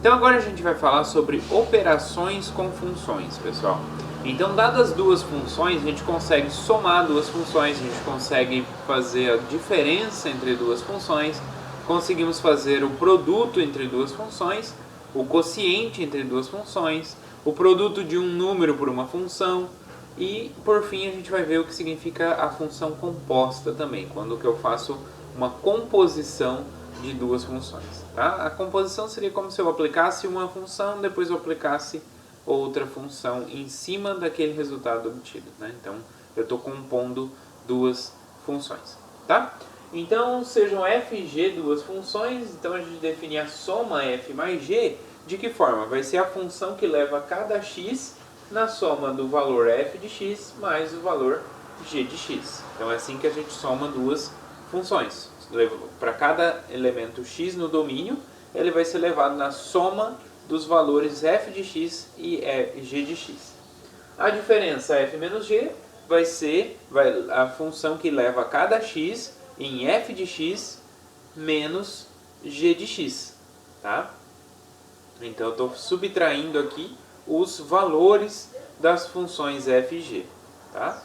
Então agora a gente vai falar sobre operações com funções, pessoal. Então, dadas duas funções, a gente consegue somar duas funções, a gente consegue fazer a diferença entre duas funções, conseguimos fazer o produto entre duas funções, o quociente entre duas funções, o produto de um número por uma função e, por fim, a gente vai ver o que significa a função composta também, quando que eu faço uma composição de duas funções. Tá? A composição seria como se eu aplicasse uma função, depois eu aplicasse outra função em cima daquele resultado obtido. Né? Então, eu estou compondo duas funções. Tá? Então, sejam f e g duas funções, então a gente define a soma f mais g. De que forma? Vai ser a função que leva cada x na soma do valor f de x mais o valor g de x. Então, é assim que a gente soma duas funções. Para cada elemento x no domínio, ele vai ser levado na soma dos valores f de x e g de x. A diferença f menos g vai ser a função que leva cada x em f de x menos g de x. Tá? Então eu estou subtraindo aqui os valores das funções f e g. Tá?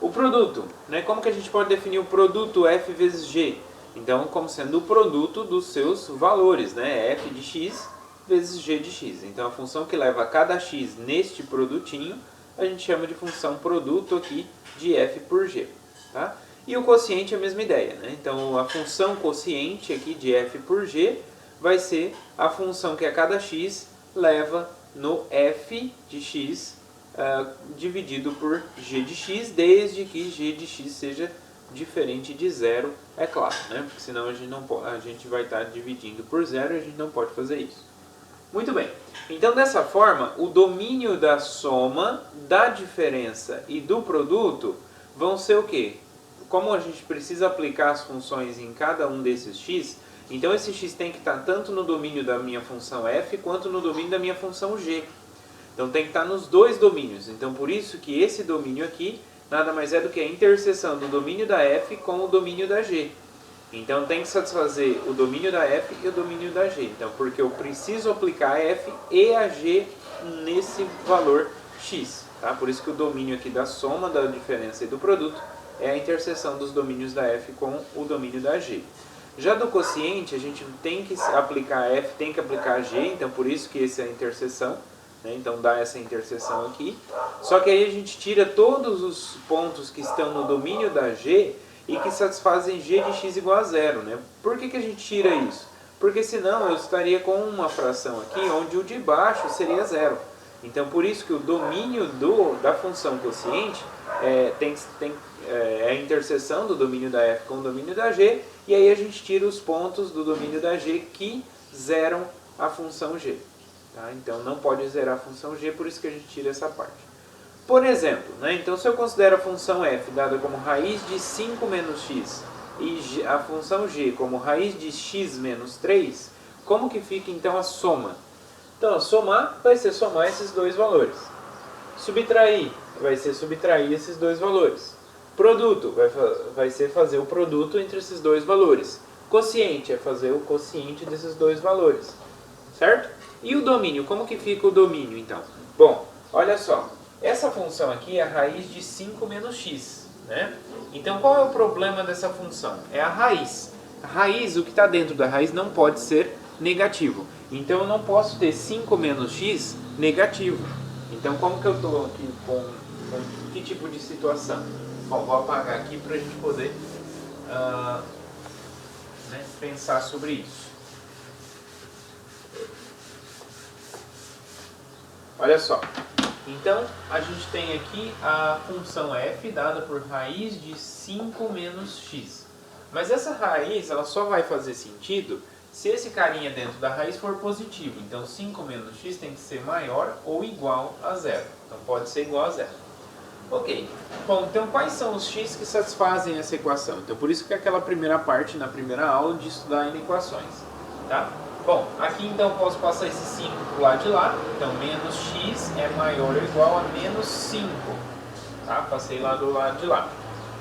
O produto, né? Como que a gente pode definir o produto f vezes g? Então, como sendo o produto dos seus valores, né? F de x vezes g de x. Então, a função que leva cada x neste produtinho, a gente chama de função produto aqui de f por g. Tá? E o quociente é a mesma ideia, né? Então, a função quociente aqui de f por g vai ser a função que a cada x leva no f de x dividido por g de x, desde que g de x seja diferente de zero, é claro, né? Porque senão a gente vai estar dividindo por zero e a gente não pode fazer isso. Muito bem, então dessa forma, o domínio da soma, da diferença e do produto vão ser o quê? Como a gente precisa aplicar as funções em cada um desses x, então esse x tem que estar tanto no domínio da minha função f, quanto no domínio da minha função g. Então tem que estar nos dois domínios, então por isso que esse domínio aqui nada mais é do que a interseção do domínio da f com o domínio da g. Então tem que satisfazer o domínio da f e o domínio da g. Então, porque eu preciso aplicar a f e a g nesse valor x. Tá? Por isso que o domínio aqui da soma da diferença e do produto é a interseção dos domínios da f com o domínio da g. Já do quociente, a gente tem que aplicar a f, tem que aplicar a g, então por isso que essa é a interseção. Então dá essa interseção aqui. Só que aí a gente tira todos os pontos que estão no domínio da g e que satisfazem g de x igual a zero. Né? Por que a gente tira isso? Porque senão eu estaria com uma fração aqui onde o de baixo seria zero. Então por isso que o domínio da função quociente é a interseção do domínio da f com o domínio da g, e aí a gente tira os pontos do domínio da g que zeram a função g. Tá? Então não pode zerar a função g, por isso que a gente tira essa parte. Por exemplo, né? Então se eu considero a função f dada como raiz de 5 menos x e a função g como raiz de x menos 3, como que fica então a soma? Então somar vai ser somar esses dois valores. Subtrair vai ser subtrair esses dois valores. Produto vai ser fazer o produto entre esses dois valores. Quociente é fazer o quociente desses dois valores. Certo? E o domínio? Como que fica o domínio, então? Bom, olha só. Essa função aqui é a raiz de 5 menos x. Né? Então, qual é o problema dessa função? É a raiz. A raiz, o que está dentro da raiz não pode ser negativo. Então, eu não posso ter 5 menos x negativo. Então, como que eu estou aqui com que tipo de situação? Bom, vou apagar aqui para a gente poder pensar sobre isso. Olha só, então a gente tem aqui a função f dada por raiz de 5 menos x. Mas essa raiz ela só vai fazer sentido se esse carinha dentro da raiz for positivo. Então 5 menos x tem que ser maior ou igual a zero. Então pode ser igual a zero. Ok, bom, então quais são os x que satisfazem essa equação? Então por isso que é aquela primeira parte na primeira aula de estudar em equações. Tá? Bom, aqui então eu posso passar esse 5 para o lado de lá, então menos x é maior ou igual a menos 5, tá? Passei lá do lado de lá.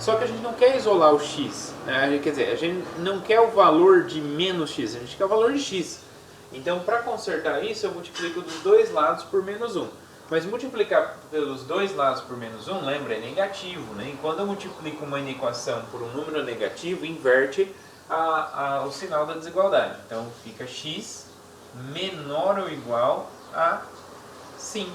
Só que a gente não quer isolar o x, né? Quer dizer, a gente não quer o valor de menos x, a gente quer o valor de x. Então, para consertar isso, eu multiplico dos dois lados por menos 1. Mas multiplicar pelos dois lados por menos 1, lembra, é negativo, né? E quando eu multiplico uma inequação por um número negativo, inverte o sinal da desigualdade. Então, fica x menor ou igual a 5.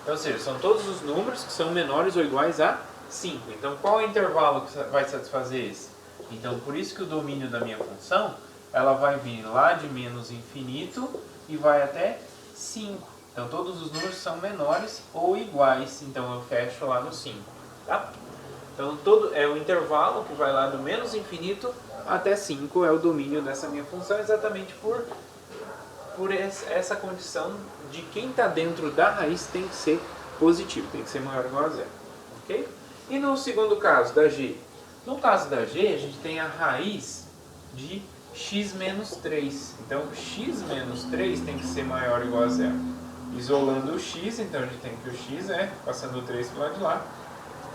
Então, ou seja, são todos os números que são menores ou iguais a 5. Então, qual é o intervalo que vai satisfazer esse? Então, por isso que o domínio da minha função, ela vai vir lá de menos infinito e vai até 5. Então, todos os números são menores ou iguais. Então, eu fecho lá no 5. Tá? Então, todo é o intervalo que vai lá do menos infinito até 5 é o domínio dessa minha função, exatamente por essa condição de quem está dentro da raiz tem que ser positivo, tem que ser maior ou igual a zero. Ok? E no segundo caso, da g? No caso da g, a gente tem a raiz de x menos 3. Então, x menos 3 tem que ser maior ou igual a zero. Isolando o x, então a gente tem que o x é, passando o 3 para o lado de lá,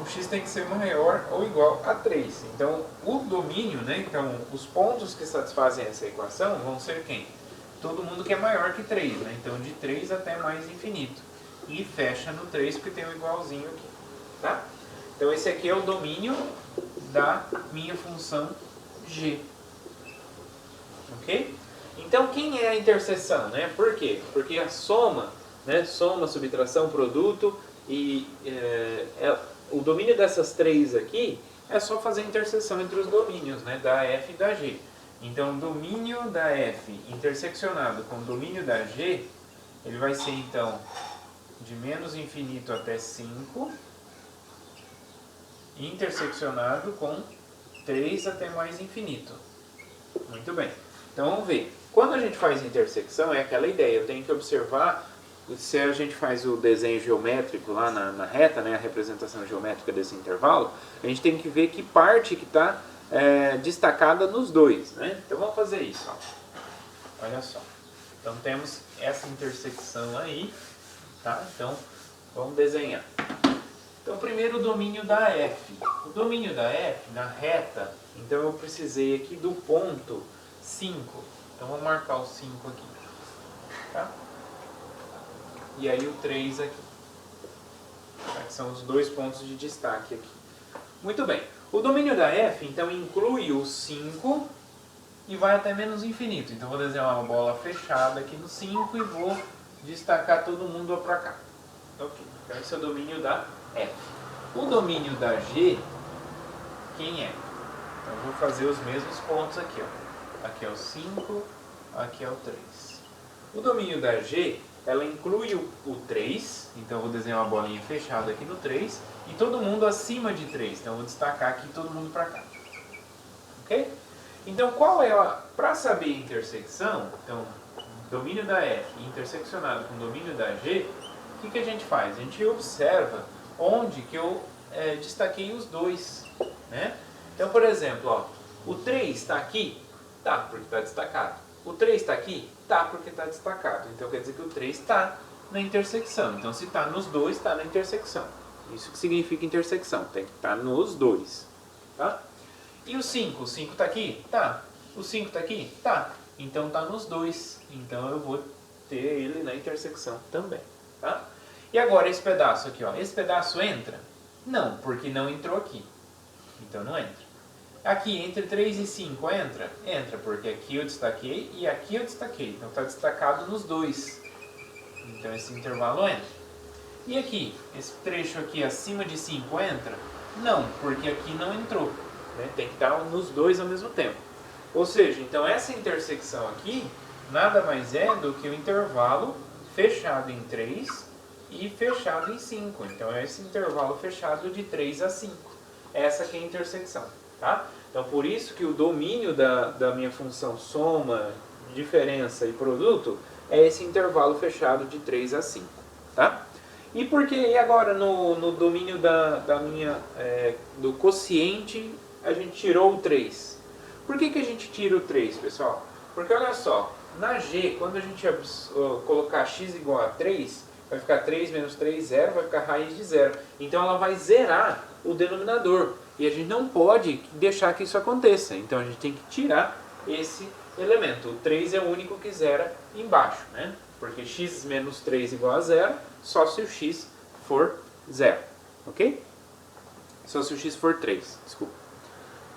o x tem que ser maior ou igual a 3. Então, o domínio, né? Então, os pontos que satisfazem essa equação vão ser quem? Todo mundo que é maior que 3, né? Então, de 3 até mais infinito. E fecha no 3 porque tem um igualzinho aqui, tá? Então, esse aqui é o domínio da minha função g. Ok? Então, quem é a interseção, né? Por quê? Porque a soma, né? Soma, subtração, produto e o domínio dessas três aqui é só fazer a interseção entre os domínios, né? Da f e da g. Então, o domínio da f interseccionado com o domínio da g, ele vai ser, então, de menos infinito até 5, interseccionado com 3 até mais infinito. Muito bem. Então, vamos ver. Quando a gente faz intersecção, é aquela ideia, eu tenho que observar, se a gente faz o desenho geométrico lá na reta, né, a representação geométrica desse intervalo, a gente tem que ver que parte que está destacada nos dois, né? Então vamos fazer isso, ó. Olha só. Então temos essa intersecção aí, tá? Então vamos desenhar. Então primeiro o domínio da f. O domínio da f na reta, então eu precisei aqui do ponto 5. Então vou marcar o 5 aqui, tá? E aí o 3 aqui, tá? Que são os dois pontos de destaque aqui. Muito bem. O domínio da f, então, inclui o 5 e vai até menos infinito. Então, vou desenhar uma bola fechada aqui no 5 e vou destacar todo mundo para cá. Ok. Então, esse é o domínio da f. O domínio da g, quem é? Então, eu vou fazer os mesmos pontos aqui, ó. Aqui é o 5, aqui é o 3. O domínio da g, ela inclui o 3, então eu vou desenhar uma bolinha fechada aqui no 3, e todo mundo acima de 3, então eu vou destacar aqui todo mundo para cá. Ok? Então qual é para saber a intersecção, então domínio da f interseccionado com domínio da g, o que a gente faz? A gente observa onde que eu destaquei os dois, né? Então, por exemplo, ó, o 3 está aqui? Tá, porque está destacado. O 3 está aqui? Tá, porque está destacado. Então quer dizer que o 3 está na intersecção. Então se está nos dois, está na intersecção. Isso que significa intersecção. Tem que estar nos dois. Tá? E o 5? O 5 está aqui? Tá. O 5 está aqui? Tá. Então está nos dois. Então eu vou ter ele na intersecção também. Tá? E agora esse pedaço aqui, ó. Esse pedaço entra? Não, porque não entrou aqui. Então não entra. Aqui, entre 3 e 5, entra? Entra, porque aqui eu destaquei e aqui eu destaquei. Então está destacado nos dois. Então esse intervalo entra. E aqui, esse trecho aqui acima de 5 entra? Não, porque aqui não entrou. Né? Tem que estar nos dois ao mesmo tempo. Ou seja, então essa intersecção aqui nada mais é do que o intervalo fechado em 3 e fechado em 5. Então é esse intervalo fechado de 3 a 5. Essa aqui é a intersecção. Tá? Então, por isso que o domínio da minha função soma, diferença e produto é esse intervalo fechado de 3 a 5. Tá? E agora no domínio do quociente a gente tirou o 3? Por que a gente tira o 3, pessoal? Porque olha só, na g, quando a gente colocar x igual a 3, vai ficar 3 menos 3, 0, vai ficar raiz de 0. Então ela vai zerar o denominador. E a gente não pode deixar que isso aconteça. Então a gente tem que tirar esse elemento. O 3 é o único que zera embaixo, né? Porque x menos 3 igual a zero, só se o x for zero, ok? Só se o x for 3, desculpa.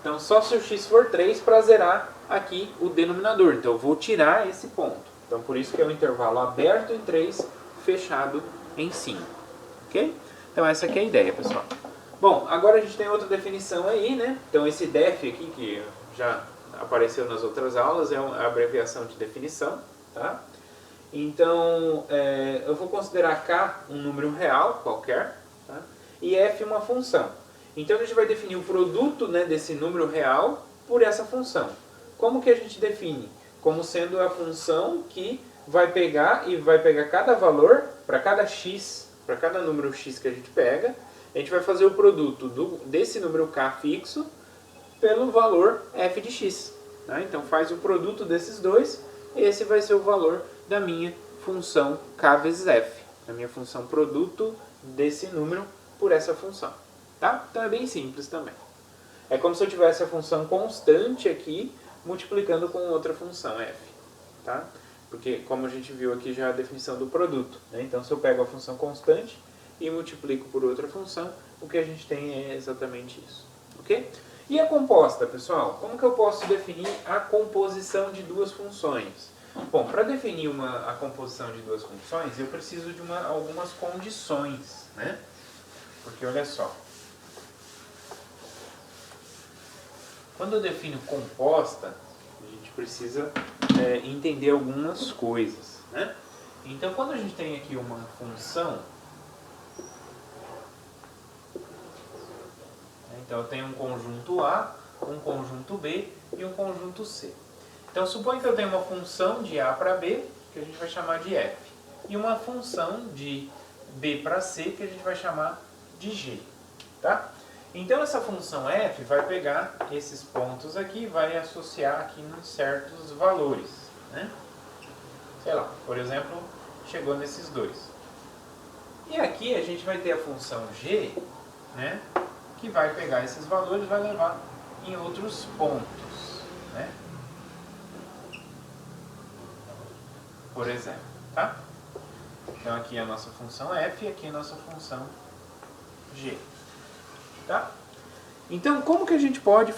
Então, só se o x for 3 para zerar aqui o denominador. Então, eu vou tirar esse ponto. Então, por isso que é um intervalo aberto em 3, fechado em 5. Ok? Então, essa aqui é a ideia, pessoal. Bom, agora a gente tem outra definição aí, né? Então, esse def aqui, que já apareceu nas outras aulas, é a abreviação de definição, tá? Então, eu vou considerar k um número real qualquer, tá? E f uma função. Então, a gente vai definir o produto, né, desse número real por essa função. Como que a gente define? Como sendo a função que vai pegar cada valor, para cada x, para cada número x que a gente pega, a gente vai fazer o produto desse número k fixo pelo valor f de x. Tá? Então, faz o produto desses dois, esse vai ser o valor da minha função k vezes f, a minha função produto desse número por essa função. Tá? Então é bem simples também. É como se eu tivesse a função constante aqui multiplicando com outra função f. Tá? Porque como a gente viu aqui já a definição do produto. Né? Então se eu pego a função constante e multiplico por outra função, o que a gente tem é exatamente isso. Ok? E a composta, pessoal? Como que eu posso definir a composição de duas funções? Bom, para definir a composição de duas funções, eu preciso de algumas condições. Né? Porque olha só. Quando eu defino composta, a gente precisa entender algumas coisas. Né? Então, quando a gente tem aqui uma função, então eu tenho um conjunto A, um conjunto B e um conjunto C. Então, suponha que eu tenho uma função de A para B, que a gente vai chamar de f, e uma função de B para C, que a gente vai chamar de g. Tá? Então essa função f vai pegar esses pontos aqui e vai associar aqui em certos valores. Né? Sei lá, por exemplo, chegou nesses dois. E aqui a gente vai ter a função g, né, que vai pegar esses valores e vai levar em outros pontos. Né? Por exemplo. Tá? Então aqui é a nossa função f e aqui é a nossa função g. Tá? Então, como que a gente pode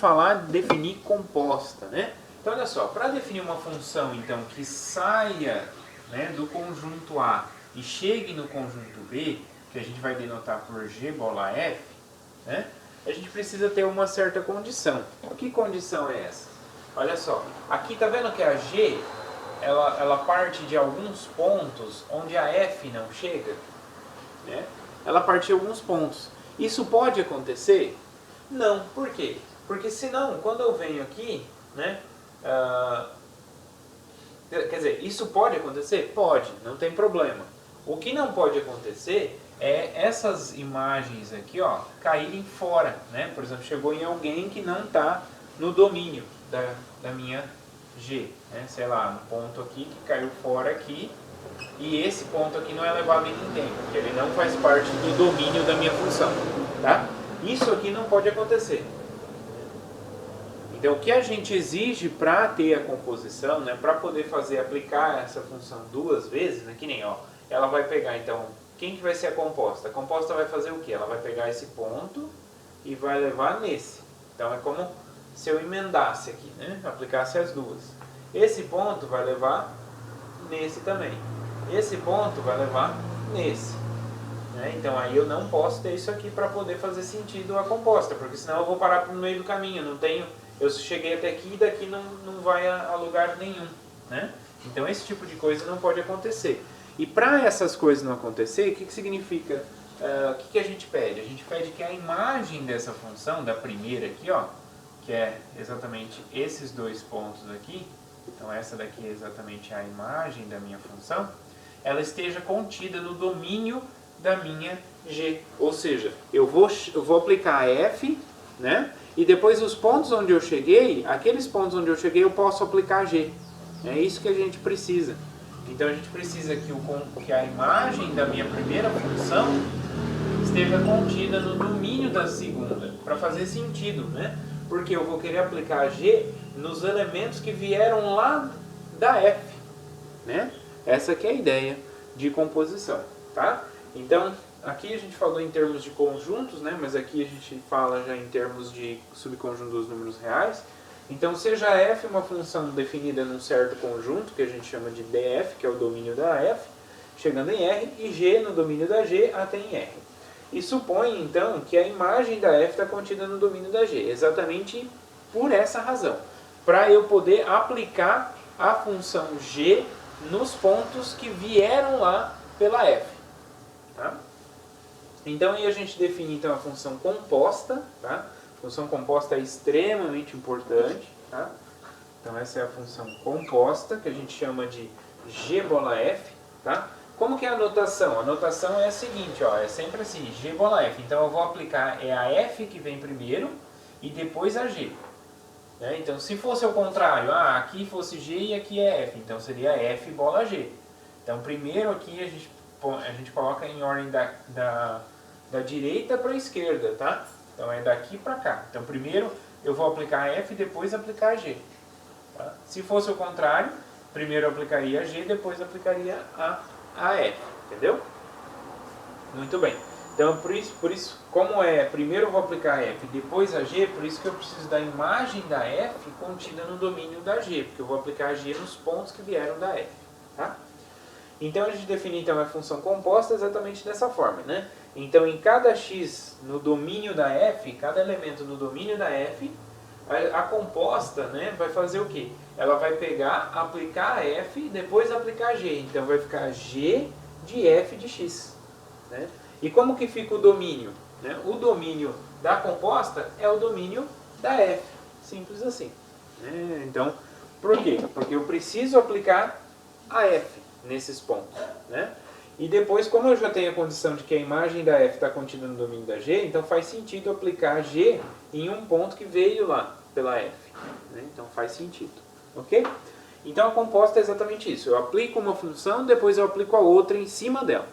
definir composta, né? Então, olha só, para definir uma função então, que saia, né, do conjunto A e chegue no conjunto B, que a gente vai denotar por g bola f, né, a gente precisa ter uma certa condição. Que condição é essa? Olha só, aqui tá vendo que a g, ela parte de alguns pontos onde a f não chega? Né? Ela parte de alguns pontos. Isso pode acontecer? Não. Por quê? Porque senão, quando eu venho aqui, né, quer dizer, isso pode acontecer? Pode, não tem problema. O que não pode acontecer é essas imagens aqui, ó, caírem fora. Né? Por exemplo, chegou em alguém que não está no domínio da minha G. Né? Sei lá, um ponto aqui que caiu fora aqui. E esse ponto aqui não é levado em ninguém, porque ele não faz parte do domínio da minha função. Tá? Isso aqui não pode acontecer. Então, o que a gente exige para ter a composição, né, para poder aplicar essa função duas vezes, né, que nem, ó, ela vai pegar, então, quem que vai ser a composta? A composta vai fazer o quê? Ela vai pegar esse ponto e vai levar nesse. Então, é como se eu emendasse aqui, né, aplicasse as duas. Esse ponto vai levar nesse também. Esse ponto vai levar nesse. Né? Então, aí eu não posso ter isso aqui para poder fazer sentido a composta, porque senão eu vou parar no meio do caminho, não tenho... Eu cheguei até aqui e daqui não vai a lugar nenhum. Né? Então esse tipo de coisa não pode acontecer. E para essas coisas não acontecer, o que significa? O que a gente pede? A gente pede que a imagem dessa função, da primeira aqui, ó, que é exatamente esses dois pontos aqui, então essa daqui é exatamente a imagem da minha função, ela esteja contida no domínio da minha G. Ou seja, eu vou aplicar f, né? E depois os pontos onde eu cheguei, aqueles pontos onde eu cheguei eu posso aplicar G. É isso que a gente precisa. Então a gente precisa que a imagem da minha primeira função esteja contida no domínio da segunda, para fazer sentido, né? porque eu vou querer aplicar G nos elementos que vieram lá da F, né? Essa que é a ideia de composição, tá? Então, aqui a gente falou em termos de conjuntos, né? Mas aqui a gente fala já em termos de subconjunto dos números reais. Então, seja f uma função definida num certo conjunto, que a gente chama de df, que é o domínio da f, chegando em R, e g no domínio da g até em R. E supõe, então, que a imagem da f está contida no domínio da g, exatamente por essa razão, para eu poder aplicar a função g nos pontos que vieram lá pela f. Tá? Então, aí a gente define então, a função composta. Tá? A função composta é extremamente importante. Tá? Então, essa é a função composta, que a gente chama de g bola f. Tá? Como que é a notação? A notação é a seguinte, ó, é sempre assim, g bola f. Então, eu vou aplicar a f que vem primeiro e depois a g. Né? Então, se fosse ao contrário, aqui fosse g e aqui é f, então seria f bola g. Então, primeiro aqui a gente coloca em ordem da direita para a esquerda, tá? Então, é daqui para cá. Então, primeiro eu vou aplicar f e depois aplicar g. Tá? Se fosse o contrário, primeiro eu aplicaria g, depois aplicaria a f, entendeu? Muito bem. Então, por isso, como primeiro eu vou aplicar f e depois a g, por isso que eu preciso da imagem da f contida no domínio da g, porque eu vou aplicar a g nos pontos que vieram da f. Tá? Então, a gente define então, a função composta exatamente dessa forma. Né? Então, em cada x no domínio da f, cada elemento no domínio da f, a composta, né, vai fazer o quê? Ela vai pegar, aplicar a f e depois aplicar a g. Então, vai ficar g de f de x. Né? E como que fica o domínio? Né? O domínio da composta é o domínio da f. Simples assim. Né? Então, por quê? Porque eu preciso aplicar a f nesses pontos. Né? E depois, como eu já tenho a condição de que a imagem da f está contida no domínio da g, então faz sentido aplicar g em um ponto que veio lá pela f. Né? Então faz sentido. Ok? Então a composta é exatamente isso. Eu aplico uma função, depois eu aplico a outra em cima dela.